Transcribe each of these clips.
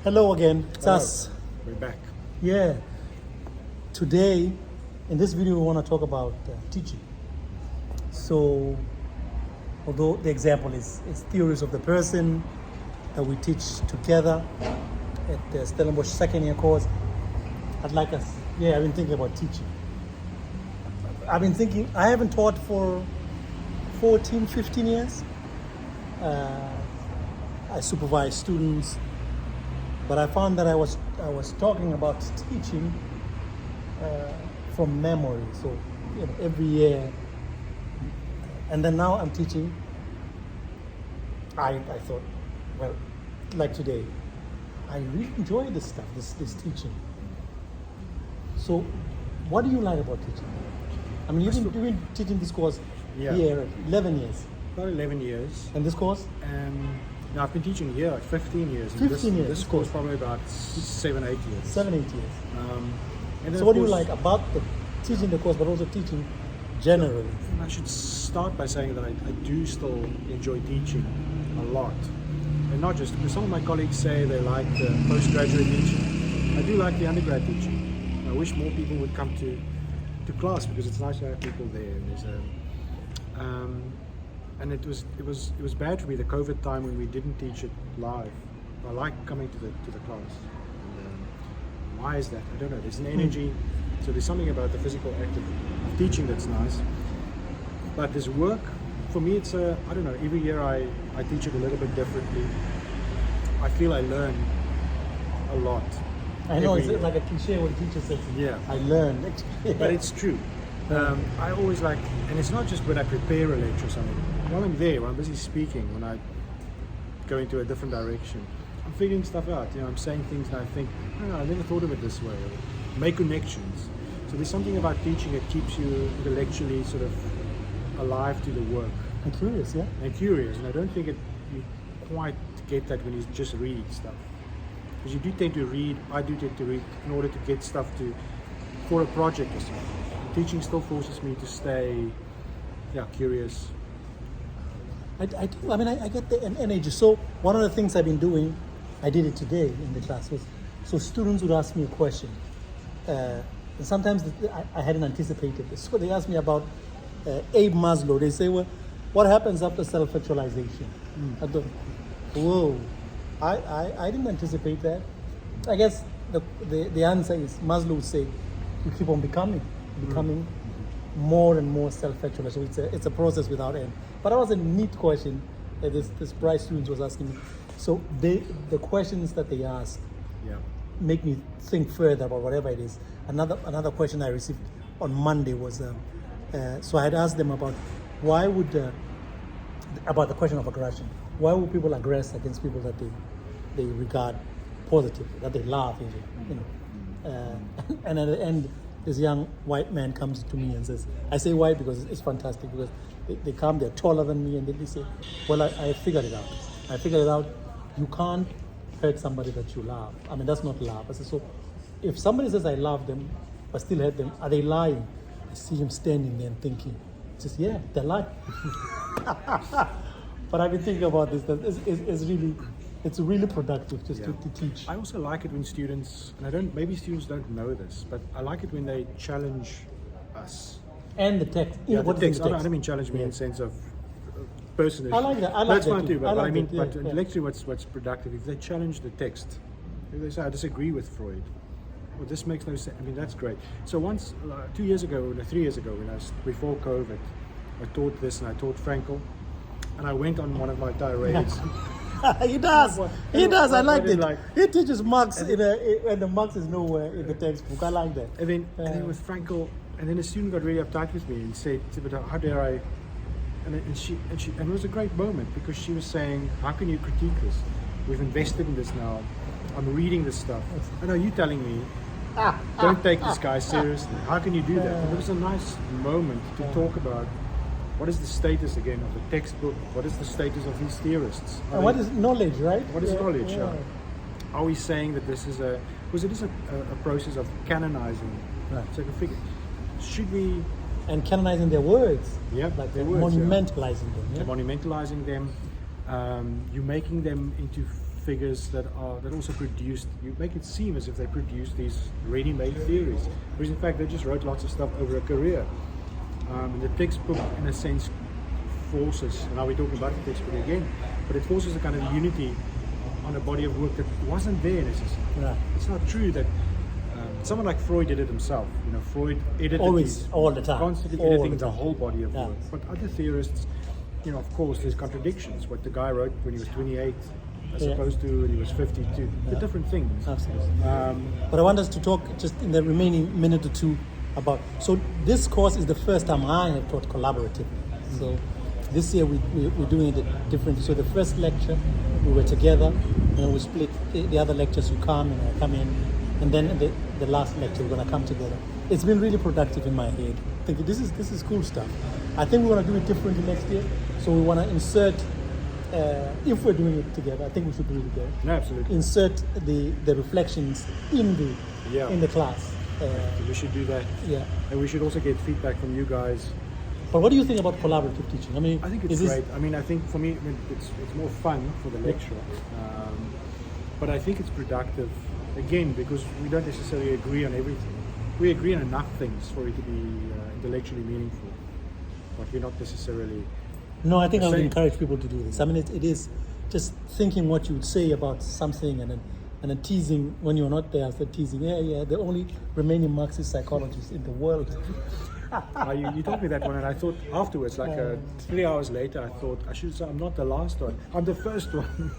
Hello again, it's Hello. us. We're back. Yeah. Today, in this video, we want to talk about teaching. So, although the example is theories of the person that we teach together at the Stellenbosch second year course, I've been thinking about teaching. I haven't taught for 14, 15 years. I supervise students, but I found that I was talking about teaching from memory. So every year, and then now I'm teaching. I thought, well, like today, I really enjoy this stuff, this teaching. So, what do you like about teaching? I mean, you've been teaching this course here 11 years. About 11 years. And this course? Now I've been teaching here like 15 years. 15 years. This course probably about 7, 8 years. 7, 8 years. And So what do you like about the teaching the course, but also teaching generally? I should start by saying that I do still enjoy teaching a lot. And not just, because some of my colleagues say they like the postgraduate teaching. I do like the undergrad teaching. I wish more people would come to class because it's nice to have people there. And there's and it was bad for me the COVID time when we didn't teach it live. I like coming to the class. And, why is that? I don't know. There's an energy. So there's something about the physical act of teaching that's nice. But this work, for me, it's I don't know. Every year I teach it a little bit differently. I feel I learn a lot. I know it's like a cliche when a teacher says, yeah, I learned. But it's true. I always like, and it's not just when I prepare a lecture or something. While I'm there, when I'm busy speaking, when I go into a different direction, I'm figuring stuff out. I'm saying things and I think, I never thought of it this way. Or make connections. So there's something about teaching that keeps you intellectually sort of alive to the work. And curious, yeah? And curious. And I don't think you quite get that when you just read stuff. Because you do tend to read, I do tend to read in order to get stuff for a project or something. Teaching still forces me to stay, curious. I do. I mean, I get the energy. So one of the things I've been doing, I did it today in the class, was so students would ask me a question. And sometimes I hadn't anticipated this. So they asked me about Abe Maslow. They say, well, what happens after self-actualization? I thought, whoa, I didn't anticipate that. I guess the answer is Maslow would say, you keep on becoming more and more self-actualized. So it's a process without end. But that was a neat question that this bright student was asking me. So the questions that they ask make me think further about whatever it is. Another question I received on Monday was, so I had asked them about about the question of aggression. Why would people aggress against people that they regard positively, that they love even, and at the end, this young white man comes to me and says, I say white because it's fantastic, because they come, they're taller than me, and then they say, well, I figured it out. I figured it out. You can't hurt somebody that you love. I mean, that's not love. I said, so if somebody says I love them, but still hurt them, are they lying? I see him standing there and thinking, he says, yeah, they're lying. But I've been thinking about this, that it's really productive just to teach. I also like it when students, and maybe students don't know this, but I like it when they challenge us. And the text. Yeah, the text. I don't mean challenge me in the sense of personally. I like that. I like That's that fine too. But intellectually, what's productive? If they challenge the text, if they say, I disagree with Freud, well, this makes no sense. I mean, that's great. So once, 3 years ago, before COVID, I taught this and I taught Frankel, and I went on one of my tirades. He does. I liked it. He teaches Marx and the Marx is nowhere in the textbook. I like that. And then with Frankel, and then a student got really uptight with me and said, "But how dare I?" And it was a great moment because she was saying, "How can you critique this? We've invested in this now. I'm reading this stuff. I know you telling me, don't take this guy seriously. How can you do that?" And it was a nice moment to talk about. What is the status again of the textbook? What is the status of these theorists? And what is knowledge, right? What is knowledge? Yeah. Are we saying that this is because it is a process of canonizing? Right. So I can figure, should we? And canonizing their words. Yeah, like their words. Monumentalizing them. Yeah? Monumentalizing them. You're making them into figures that also produced. You make it seem as if they produced these ready-made theories, whereas in fact they just wrote lots of stuff over a career. And the textbook, in a sense, forces. And now we're talking about the textbook again, but it forces a kind of unity on a body of work that wasn't there necessarily. Right. It's not true that someone like Freud did it himself. Freud edited Always, all the time, constantly all editing the the time. whole body of Yeah. work. But other theorists, of course, there's contradictions. What the guy wrote when he was 28, as Yeah. opposed to when he was 52. They're different things. Absolutely. Um, But I want us to talk just in the remaining minute or two about. So this course is the first time I have taught collaboratively. So this year we're doing it differently. So the first lecture we were together, and we split. The other lectures you come and I come in, and then the last lecture we're gonna come together. It's been really productive in my head. I think this is cool stuff. I think we want to do it differently next year. So we want to insert. If we're doing it together, I think we should do it together. no, absolutely. Insert the reflections in Yeah. the class. We should do that. Yeah. And we should also get feedback from you guys. But what do you think about collaborative teaching? I mean, I think it's is this- great. I think for me, it's more fun for the lecturer. But I think it's productive, again, because we don't necessarily agree on everything. We agree on enough things for it to be intellectually meaningful, but we're not necessarily... No, I think I would Same. encourage people to do this. I mean, it is just thinking what you would say about something and then teasing when you're not there. Instead teasing, the only remaining Marxist psychologist in the world. You told me that one, and I thought afterwards, 3 hours later, I thought, I should say I'm not the last one, I'm the first one.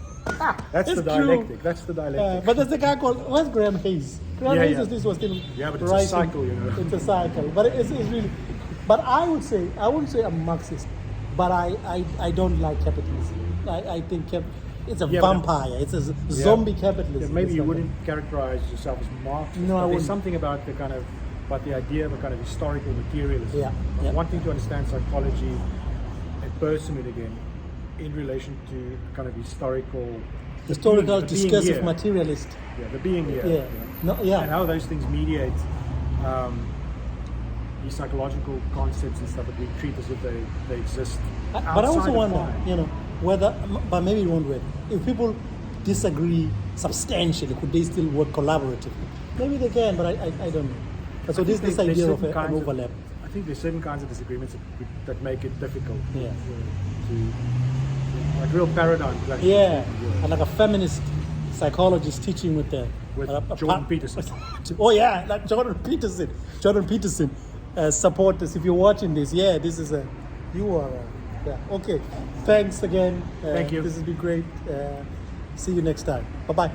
That's It's the true. dialectic. That's the dialectic. But there's a guy called, what's Graham Hayes? Graham Yeah, Hayes yeah. is this was still Yeah, but it's a writing. cycle, It's a cycle. But it's really, but I wouldn't say I'm Marxist, but I don't like capitalism. I think it's a Yeah, but- vampire. It's a zombie capitalism. Yeah, maybe It's you like wouldn't characterize yourself as Marxist. No, I but wouldn't. there's something about the idea of a kind of historical materialism. Yeah, yeah. Wanting to understand psychology and pursue it again in relation to kind of historical historical, the being discursive here. materialist. Yeah, the being here. Yeah. No, yeah. And how those things mediate these psychological concepts and stuff that we treat as if they exist. But I also outside of wonder, time. whether, but maybe it won't work. If people disagree substantially, could they still work collaboratively? Maybe they can, but I don't know. So I this think there's idea of certain an kinds overlap. I think there's certain kinds of disagreements that make it difficult. Yeah. Like real paradigm clashes. Yeah, and like a feminist psychologist teaching with Jordan Peterson. Oh yeah, like Jordan Peterson. Jordan Peterson, support us if you're watching this. Yeah, this is yeah. Okay, thanks again. Thank you. This has been great. See you next time. Bye bye.